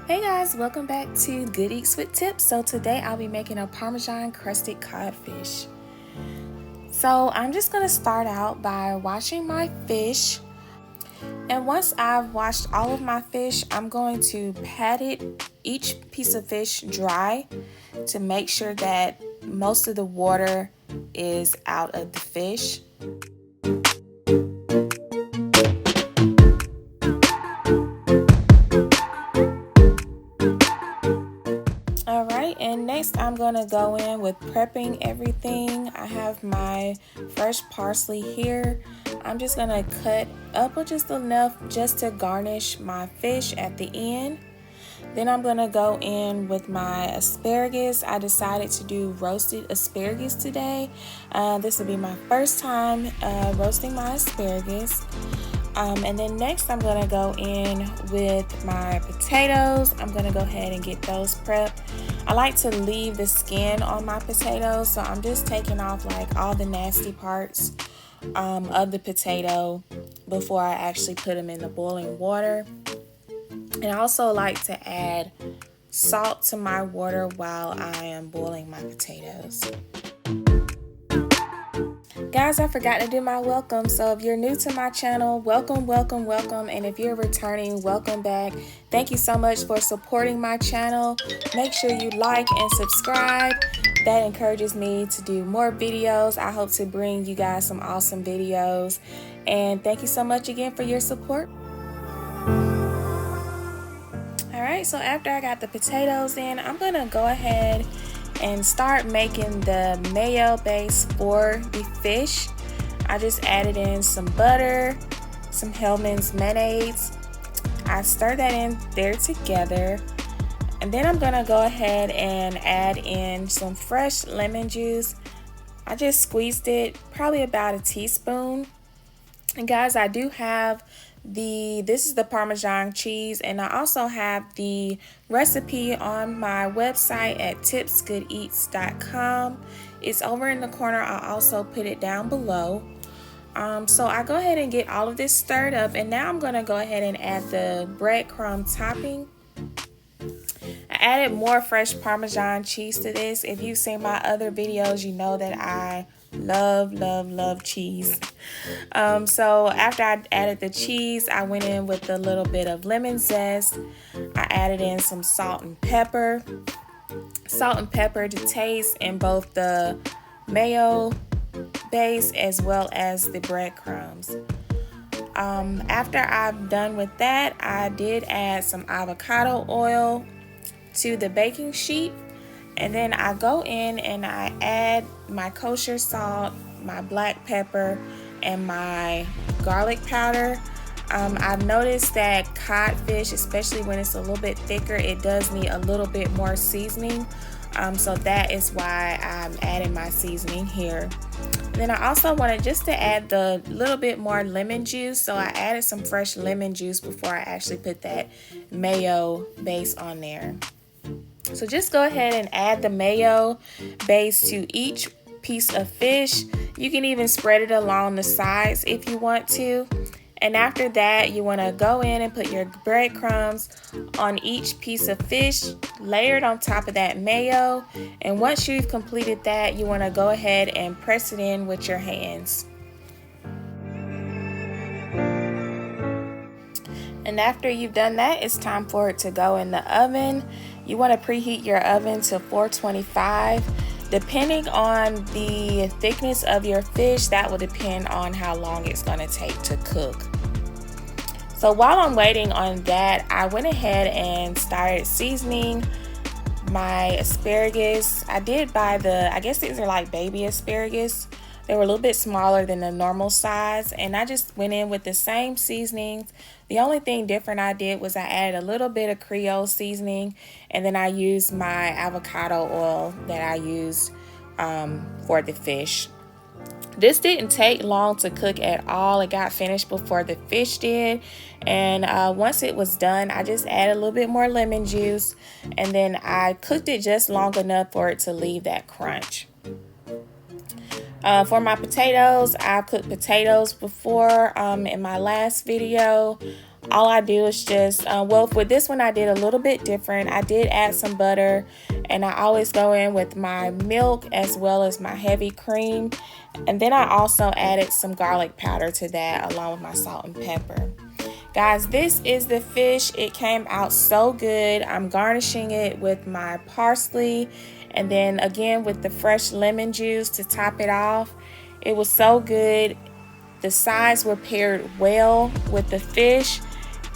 Hey guys, welcome back to Good Eats with Tips. So today I'll be making a Parmesan crusted codfish. So I'm just going to start out by washing my fish. And once I've washed all of my fish, I'm going to pat each piece of fish dry to make sure that most of the water is out of the fish. Alright, and next I'm going to go in with prepping everything. I have my fresh parsley here. I'm just going to cut up just enough just to garnish my fish at the end. Then I'm going to go in with my asparagus. I decided to do roasted asparagus today. This will be my first time roasting my asparagus. And then next I'm going to go in with my potatoes. I'm going to go ahead and get those prepped. I like to leave the skin on my potatoes, so I'm just taking off like all the nasty parts of the potato before I actually put them in the boiling water. And I also like to add salt to my water while I am boiling my potatoes. Guys, I forgot to do my welcome. So if you're new to my channel, welcome. And if you're returning, welcome back. Thank you so much for supporting my channel. Make sure you like and subscribe. That encourages me to do more videos. I hope to bring you guys some awesome videos. And thank you so much again for your support. Alright, so after I got the potatoes in, I'm going to go ahead and start making the mayo base for the fish. I just added in some butter, some Hellmann's mayonnaise. I stir that in there together. And then I'm going to go ahead and add in some fresh lemon juice. I just squeezed it, probably about a teaspoon. And guys, I do have this is the Parmesan cheese, and I also have the recipe on my website at tipsgoodeats.com. It's over in the corner. I'll also put it down below. So I go ahead and get all of this stirred up, and now I'm going to go ahead and add the breadcrumb topping. I added more fresh Parmesan cheese to this. If you've seen my other videos, you know that I love cheese. So after I added the cheese, I went in with a little bit of lemon zest. I added in some salt and pepper to taste in both the mayo base as well as the breadcrumbs. After I'm done with that, I did add some avocado oil to the baking sheet. And then I go in and I add my kosher salt, my black pepper, and my garlic powder. I've noticed that codfish, especially when it's a little bit thicker, it does need a little bit more seasoning. So that is why I'm adding my seasoning here. And then I also wanted just to add the little bit more lemon juice. So I added some fresh lemon juice before I actually put that mayo base on there. So just go ahead and add the mayo base to each piece of fish. You can even spread it along the sides if you want to. And after that, you want to go in and put your breadcrumbs on each piece of fish, layered on top of that mayo. And once you've completed that, you want to go ahead and press it in with your hands. And after you've done that, it's time for it to go in the oven. You want to preheat your oven to 425. Depending on the thickness of your fish, that will depend on how long it's going to take to cook. So while I'm waiting on that, I went ahead and started seasoning my asparagus. I did buy I guess these are like baby asparagus. They were a little bit smaller than the normal size, and I just went in with the same seasonings. The only thing different I did was I added a little bit of Creole seasoning, and then I used my avocado oil that I used for the fish. This didn't take long to cook at all. It got finished before the fish did. And once it was done, I just added a little bit more lemon juice, and then I cooked it just long enough for it to leave that crunch. For my potatoes, I've cooked potatoes before in my last video. all I do is just, well, with this one I did a little bit different. I did add some butter, and I always go in with my milk as well as my heavy cream. And then I also added some garlic powder to that along with my salt and pepper. Guys, this is the fish. It came out so good. I'm garnishing it with my parsley and then again with the fresh lemon juice to top it off. It was so good. The sides were paired well with the fish.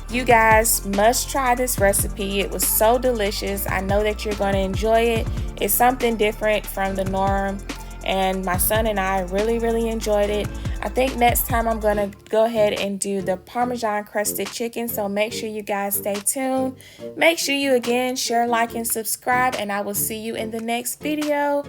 You guys must try this recipe. It was so delicious. I know that you're going to enjoy it. It's something different from the norm, and my son and I really enjoyed it. I think next time I'm going to go ahead and do the Parmesan Crusted chicken, so make sure you guys stay tuned. Make sure you again share, like, and subscribe, and I will see you in the next video.